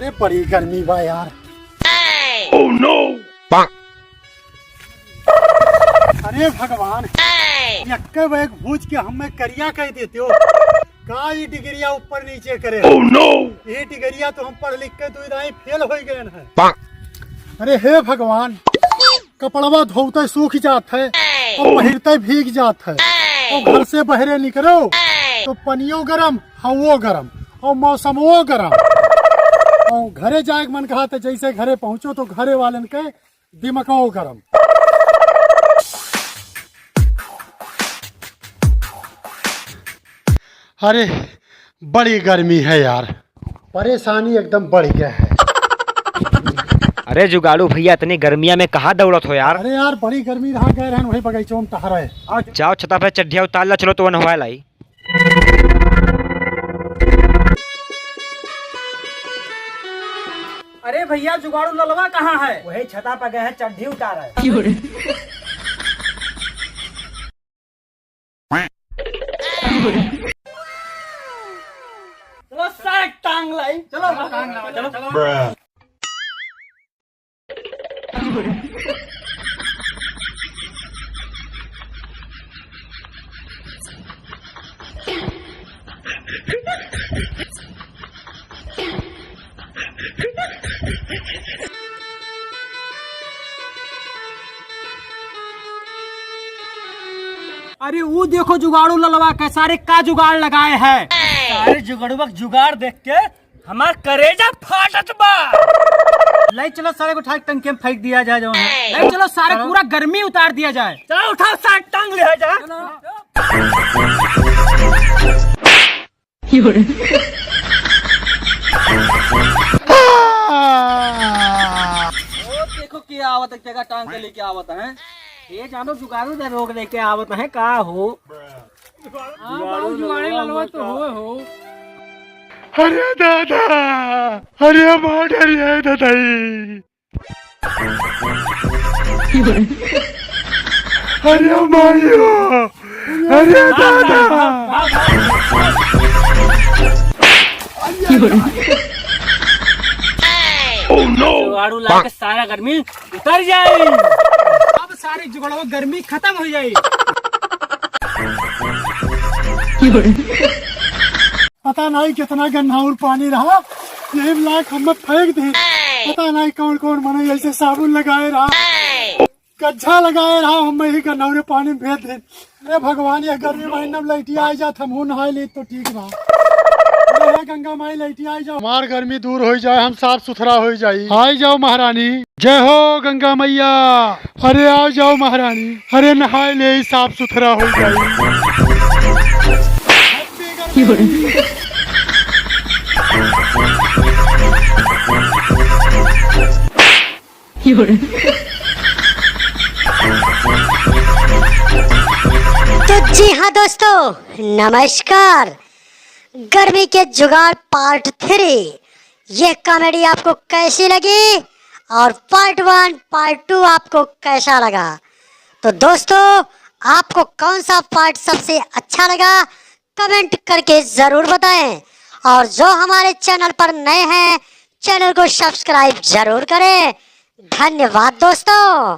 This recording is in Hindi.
अरे बड़ी गर्मी बा यार। Oh no! अरे भगवान, यक्के बैग भूज के हमें करिया कह देते हो। का ये डिग्रिया ऊपर नीचे करे। Oh no! ये डिग्रिया तो हम पढ़ लिख के दुविधाएं फेल हो गए हैं। अरे हे भगवान, कपड़वा धोते सूख जात है और पहिरते भीग जात है और घर से बहरे निकलो तो पनियो गरम, हवो गरम और मौसमो गरम। और घरे जाए मन कहा तो जैसे घरे पहुंचो तो घरे वालन के दिमको गरम। अरे बड़ी गर्मी है यार, परेशानी एकदम बढ़ गया है। अरे जुगाड़ू भैया, इतनी गर्मिया में कहाँ दौड़त हो यार। अरे यार बड़ी गर्मी रहा गए रहन वही बगीचों में टहरा है। जाओ छता पे चड्ढिया उतार ला, चलो तो वन हवा लाई। अरे भैया जुगाड़ू ललवा कहाँ है? वही छता पर गए हैं, चड्ढी उतार है। चलो सारे टांग लाई, चलो टांग लाओ, चलो चलो। अरे वो देखो जुगाड़ू ललवा के सारे का जुगाड़ लगाए हैं। सारे जुगाड़ू जुगाड़ देख के हमार करेजा फाटत बा। ले चलो सारे को उठा के टंकी में फेंक दिया जाए। जो ले चलो सारे पूरा गर्मी उतार दिया जाए। चलो उठाओ सारे टांग ले जाए। देखो क्या आवत है, जगह टांग के लेके आवत है। ये जानो जुगाड़ू दे रोक लेके आवत है का हो। जुगाड़ी ललवा तो हो। अरे दादा, अरे बहुत है दादाई। अरे मायो, अरे दादा। Oh no! जुगाड़ू ला के सारा गर्मी उतर जाए। अब सारी जुगाड़ू गर्मी खत्म हो जाए। पता नहीं कितना गन्हाउर पानी रहा, यही लाख हम फेंक दी। पता नहीं कौन कौन मने ऐसे साबुन लगाए रहा, कच्छा लगाए रहा, हम यही गन्हाउर पानी में भेज दे। अरे भगवान, ये गर्मी महीना में लैटिया आ जात, हम नहाए ले तो ठीक रहा। अरे गंगा माई लैटिया आ जाओ, हमार गर्मी दूर हो जाए, हम साफ सुथरा हो जाए। आ जाओ महारानी, जय हो गंगा मैया। अरे आ जाओ महारानी, अरे नहाए ले साफ सुथरा हो जाए। तो जी हाँ दोस्तों, नमस्कार। गर्मी के जुगाड़ पार्ट 3 ये कॉमेडी आपको कैसी लगी और पार्ट 1 पार्ट 2 आपको कैसा लगा? तो दोस्तों, आपको कौन सा पार्ट सबसे अच्छा लगा कमेंट करके जरूर बताएं। और जो हमारे चैनल पर नए हैं, चैनल को सब्सक्राइब जरूर करें। धन्यवाद दोस्तों।